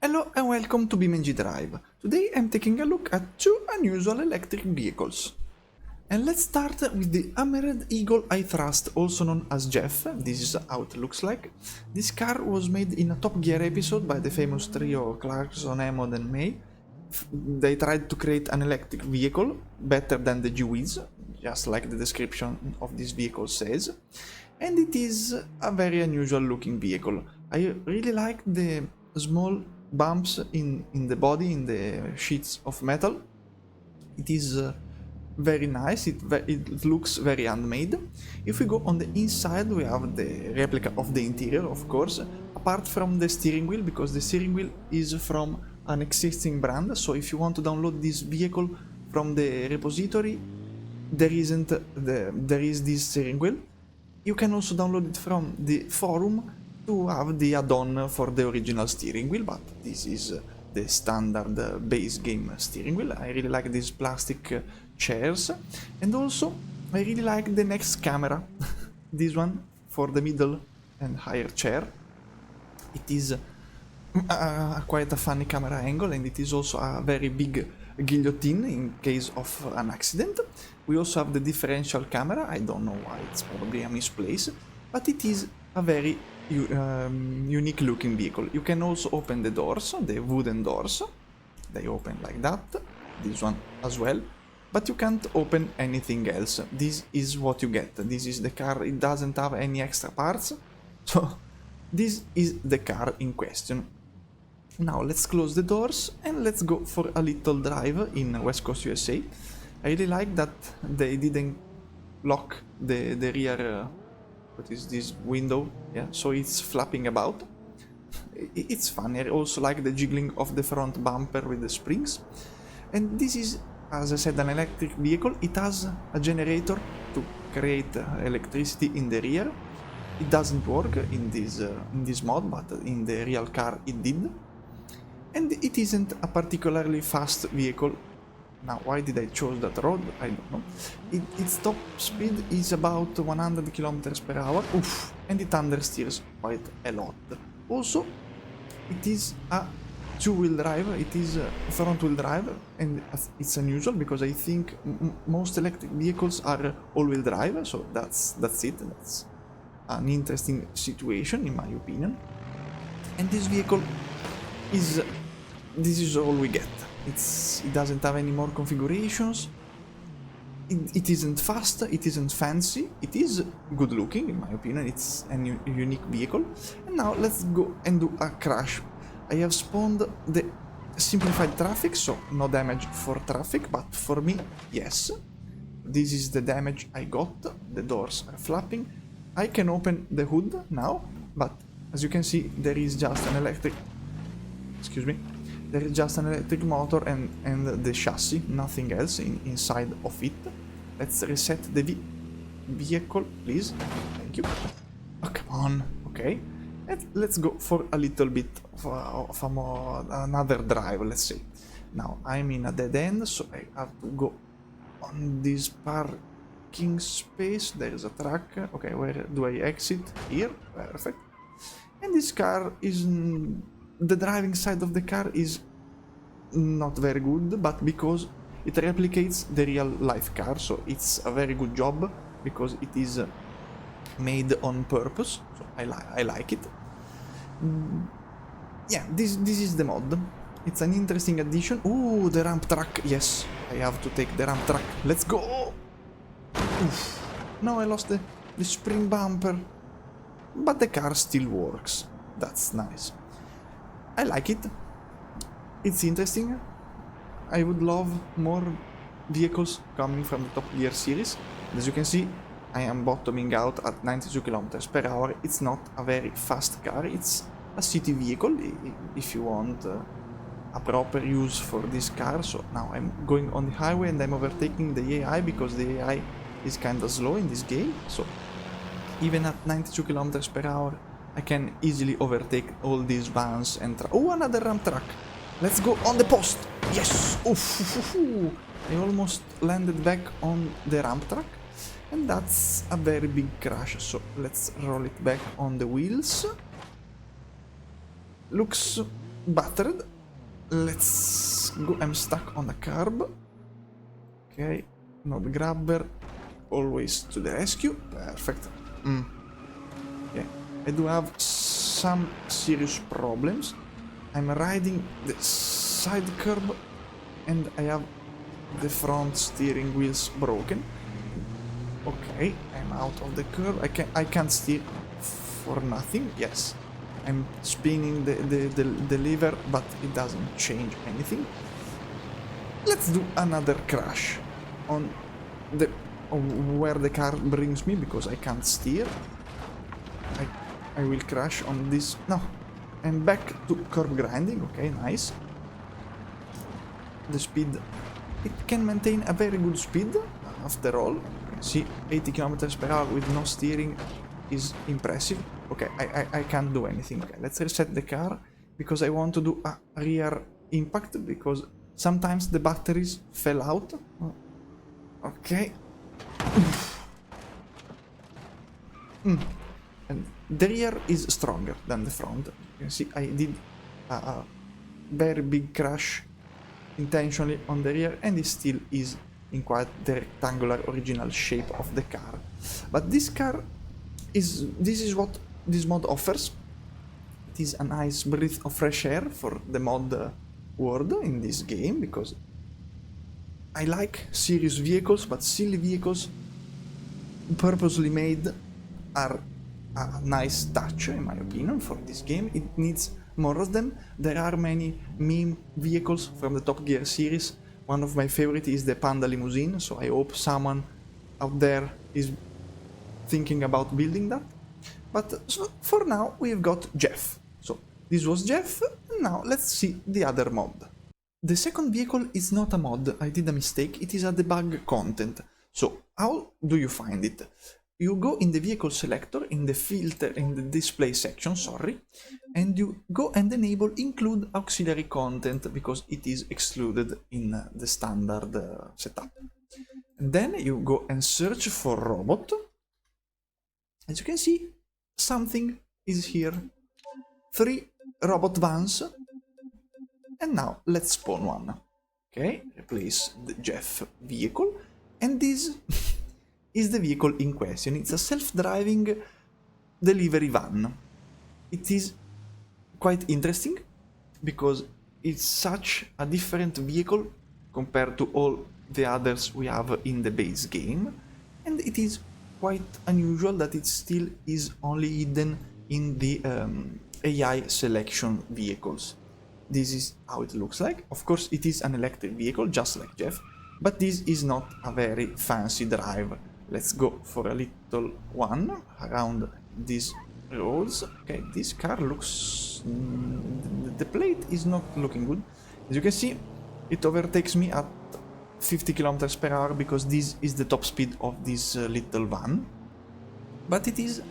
Hello and welcome to BeamNG.drive. Today I'm taking a look at two unusual electric vehicles. And let's start with the Hammerhead Eagle I Thrust, also known as Geoff. This is how it looks like. This car was made in a Top Gear episode by the famous trio Clarkson, Hammond and May. They tried to create an electric vehicle better than the G-Wiz, just like the description of this vehicle says. And it is a very unusual looking vehicle. I really like the small bumps in the body, in the sheets of metal. It is very nice, it looks very handmade. If we go on the inside, we have the replica of the interior, of course, apart from the steering wheel, because the steering wheel is from an existing brand. So if you want to download this vehicle from the repository, there is this steering wheel. You can also download it from the forum to have the add-on for the original steering wheel, but this is the standard base game steering wheel. I really like these plastic chairs, and also I really like the next camera, this one for the middle and higher chair. It is quite a funny camera angle, and it is also a very big guillotine in case of an accident. We also have the differential camera. I don't know why, it's probably a misplace, but it is a very unique looking vehicle. You can also open the doors, the wooden doors. They open like that, this one as well, but you can't open anything else. This is what you get. This is the car. It doesn't have any extra parts, so this is the car in question. Now let's close the doors and let's go for a little drive in West Coast USA. I really like that they didn't lock the rear, what is this, window, yeah, so it's flapping about. It's fun. I also like the jiggling of the front bumper with the springs. And this is, as I said, an electric vehicle. It has a generator to create electricity in the rear. It doesn't work in this mod, but in the real car it did. And it isn't a particularly fast vehicle. Now, why did I choose that road? I don't know. Its top speed is about 100 km per hour. Oof, and it understeers quite a lot. Also, it is a two-wheel drive. It is a front-wheel drive, and it's unusual because I think most electric vehicles are all-wheel drive. So that's it. That's an interesting situation, in my opinion. And this vehicle is. This is all we get. It doesn't have any more configurations. It isn't fast, it isn't fancy, it is good looking, in my opinion. It's a unique vehicle. And now let's go and do a crash. I have spawned the simplified traffic, so no damage for traffic, but for me, yes. This is the damage I got. The doors are flapping. I can open the hood now, but as you can see, there is just an electric... Excuse me. There is just an electric motor and the chassis, nothing else inside of it. Let's reset the vehicle, please. Thank you. Oh, come on. Okay. Let's go for a little bit of another drive, let's say. Now, I'm in a dead end, so I have to go on this parking space. There is a truck. Okay, where do I exit? Here. Perfect. And this car is... The driving side of the car is not very good, but because it replicates the real life car, so it's a very good job because it is made on purpose. So I like it. Yeah, this is the mod. It's an interesting addition. Ooh, the ramp truck. Yes, I have to take the ramp truck. Let's go. Oof. No, I lost the spring bumper, but the car still works. That's nice. I like it. It's interesting. I would love more vehicles coming from the Top Gear series. As you can see, I am bottoming out at 92 km per hour. It's not a very fast car. It's a city vehicle if you want a proper use for this car. So now I'm going on the highway and I'm overtaking the AI because the AI is kind of slow in this game. So even at 92 km per hour, I can easily overtake all these vans and... Oh, another ramp truck! Let's go on the post! Yes! Oof! I almost landed back on the ramp truck. And that's a very big crash, so let's roll it back on the wheels. Looks battered. Let's go. I'm stuck on a curb. Okay, not grabber. Always to the rescue. Perfect. Okay, I do have some serious problems. I'm riding the side curb and I have the front steering wheels broken. Okay, I'm out of the curb. I can't steer for nothing. Yes, I'm spinning the lever, but it doesn't change anything. Let's do another crash on the where the car brings me because I can't steer. I will crash on this. No, I'm back to curb grinding. Okay, nice. The speed, it can maintain a very good speed after all. You can see 80 kilometers per hour with no steering is impressive. Okay, I can't do anything. Okay, let's reset the car because I want to do a rear impact because sometimes the batteries fell out. Okay. And the rear is stronger than the front. You can see I did a very big crash intentionally on the rear, and it still is in quite the rectangular original shape of the car. But this is what this mod offers. It is a nice breath of fresh air for the mod world in this game, because I like serious vehicles, but silly vehicles purposely made are a nice touch, in my opinion, for this game. It needs more of them. There are many meme vehicles from the Top Gear series. One of my favorite is the Panda Limousine, so I hope someone out there is thinking about building that. But so for now, we've got Geoff. So this was Geoff, and now let's see the other mod. The second vehicle is not a mod, I did a mistake, it is a debug content. So how do you find it? You go in the vehicle selector, in the filter, in the display section, sorry, and you go and enable include auxiliary content because it is excluded in the standard setup. And then you go and search for robot. As you can see, something is here. 3 robot vans. And now let's spawn one. Okay, replace the Geoff vehicle. And this is the vehicle in question. It's a self-driving delivery van. It is quite interesting because it's such a different vehicle compared to all the others we have in the base game. And it is quite unusual that it still is only hidden in the AI selection vehicles. This is how it looks like. Of course, it is an electric vehicle, just like Geoff, but this is not a very fancy drive. Let's go for a little one around these roads. Okay, this car looks... the plate is not looking good. As you can see, it overtakes me at 50 kilometers per hour because this is the top speed of this little van. But it is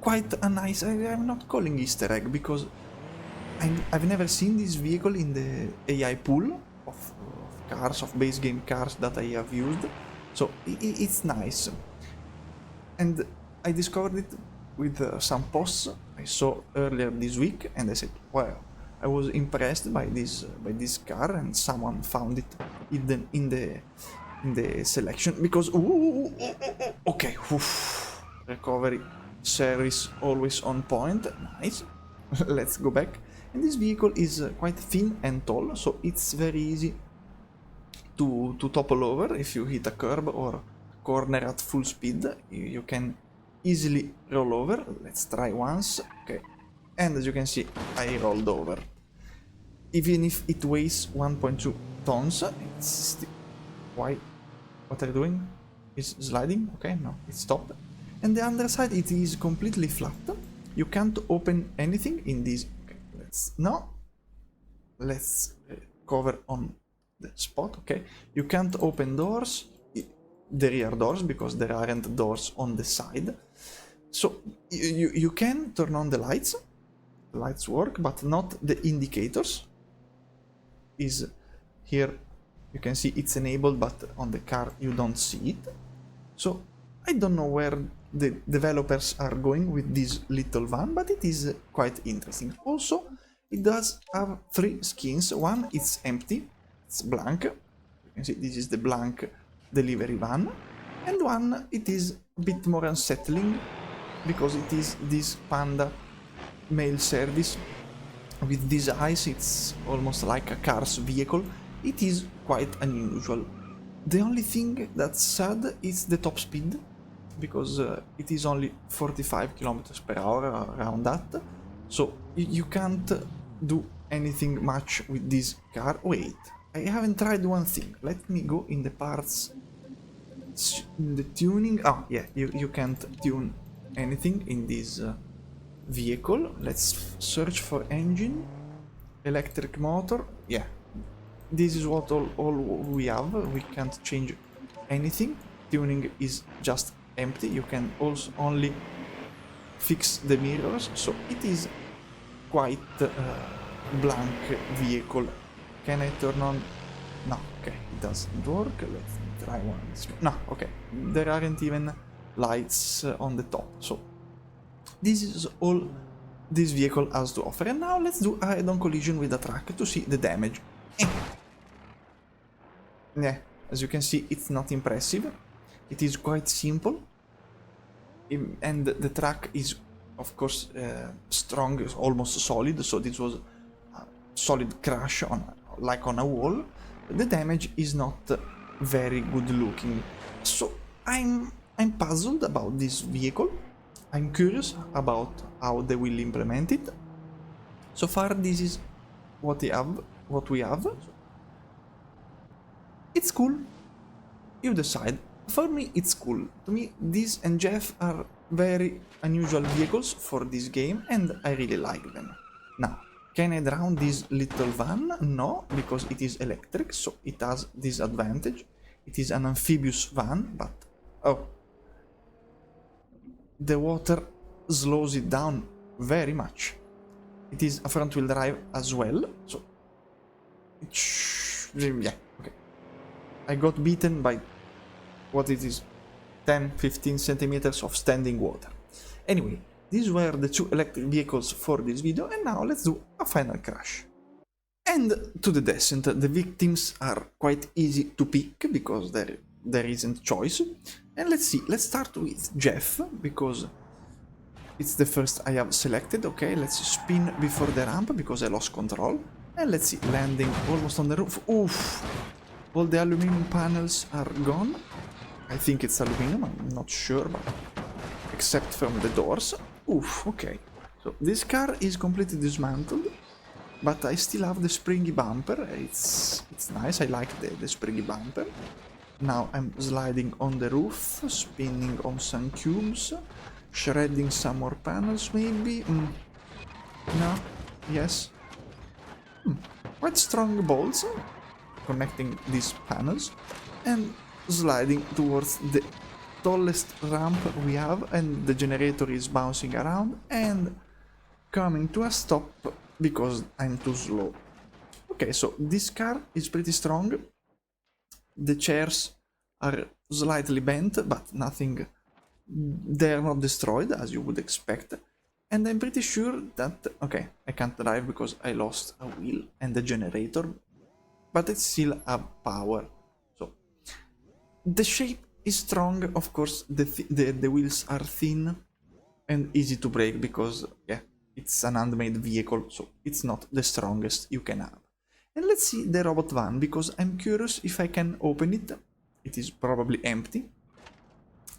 quite a nice... I'm not calling Easter egg because I've never seen this vehicle in the AI pool of cars, of base game cars that I have used. So it's nice. And I discovered it with some posts I saw earlier this week, and I said, wow, I was impressed by this car, and someone found it hidden in the selection because okay, oof, recovery service always on point, nice. Let's go back. And this vehicle is quite thin and tall, so it's very easy to topple over if you hit a curb or corner at full speed. You can easily roll over. Let's try once. Okay, and as you can see, I rolled over. Even if it weighs 1.2 tons, it's why? What are you doing? Is sliding? Okay, no, it stopped. And the underside, it is completely flat. You can't open anything in this. Let's cover on the spot. Okay, you can't open doors, the rear doors, because there aren't doors on the side. So you can turn on the lights work, but not the indicators. Is here, you can see it's enabled, but on the car you don't see it. So I don't know where the developers are going with this little van, but it is quite interesting. Also, It does have 3 skins. One is empty, it's blank. You can see this is the blank delivery van. And one, it is a bit more unsettling because it is this panda mail service with these eyes. It's almost like a car's vehicle. It is quite unusual. The only thing that's sad is the top speed, because it is only 45 kilometers per hour, around that. So you can't do anything much with this car. Wait, I haven't tried one thing. Let me go in the parts, in the tuning. Oh yeah, you can't tune anything in this vehicle. Let's search for engine, electric motor. Yeah, this is what all we have. We can't change anything. Tuning is just empty. You can also only fix the mirrors, so it is quite blank vehicle. Can I turn on? No, okay, it doesn't work. Let's try one. No, okay, there aren't even lights on the top. So this is all this vehicle has to offer. And now let's do a head-on collision with the truck to see the damage. Yeah, as you can see, it's not impressive. It is quite simple. And the truck is, of course, strong, almost solid. So this was a solid crash on, like on a wall. The damage is not very good looking. So I'm puzzled about this vehicle. I'm curious about how they will implement it. So far, this is what we have. It's cool. You decide. For me, it's cool. To me, this and Geoff are very unusual vehicles for this game, and I really like them. Now, can I drown this little van? No, because it is electric, so it has this advantage. It is an amphibious van, but oh, the water slows it down very much. It is a front-wheel drive as well, so yeah, okay. I got beaten by what it is, 10-15 centimeters of standing water. Anyway, these were the 2 electric vehicles for this video, and now let's do a final crash. And to the descent, the victims are quite easy to pick because there isn't choice. And let's see, let's start with Geoff because it's the first I have selected. Okay, let's spin before the ramp because I lost control. And let's see, landing almost on the roof. Oof! All the aluminum panels are gone. I think it's aluminum, I'm not sure, but except from the doors. Oof, okay. So this car is completely dismantled, but I still have the springy bumper. It's nice, I like the springy bumper. Now I'm sliding on the roof, spinning on some cubes, shredding some more panels maybe. No, yes. Quite strong bolts connecting these panels, and sliding towards the tallest ramp we have, and the generator is bouncing around and coming to a stop because I'm too slow. Okay, so this car is pretty strong. The chairs are slightly bent, but nothing, they're not destroyed as you would expect. And I'm pretty sure that, okay, I can't drive because I lost a wheel and the generator, but it still have power. So the shape is strong, of course. The wheels are thin and easy to break because, yeah, it's an handmade vehicle, so it's not the strongest you can have. And let's see the robot van because I'm curious if I can open it. It is probably empty.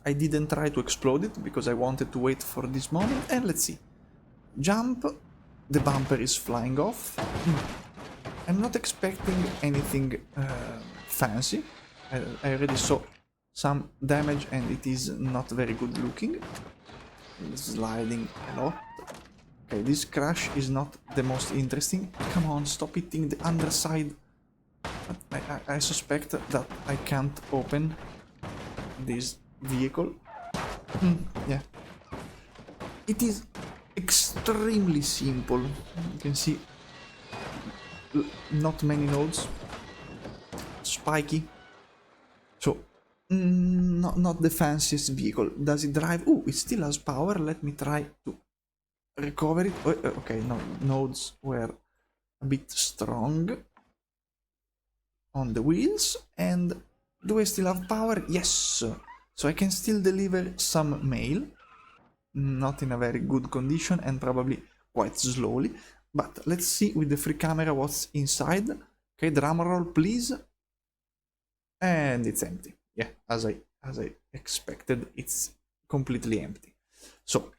I didn't try to explode it because I wanted to wait for this moment. And let's see. Jump. The bumper is flying off. I'm not expecting anything fancy. I already saw some damage and it is not very good looking. Sliding a lot. Okay, this crash is not the most interesting. Come on, stop hitting the underside. But I suspect that I can't open this vehicle. Yeah. It is extremely simple. You can see not many nodes. Spiky. So, not the fanciest vehicle. Does it drive? Oh, it still has power. Let me try to recover it. Okay, no, nodes were a bit strong on the wheels. And do I still have power? Yes! So I can still deliver some mail. Not in a very good condition and probably quite slowly. But let's see with the free camera what's inside. Okay, drum roll please. And it's empty. Yeah, as I expected, it's completely empty. So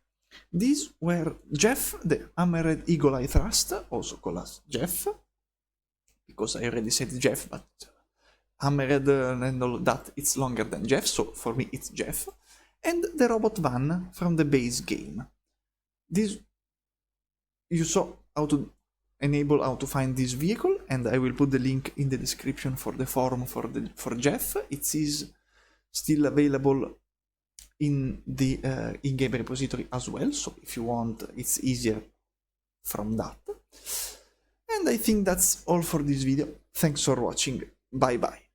these were Geoff, the Hammerhead Eagle Eye Thrust, also called as Geoff, because I already said Geoff, but Hammerhead and all that, it's longer than Geoff, so for me it's Geoff. And the robot van from the base game. This, you saw how to enable how to find this vehicle, and I will put the link in the description for the forum for Geoff. It is still available in the in-game repository as well, so if you want, it's easier from that. And I think that's all for this video. Thanks for watching. Bye bye.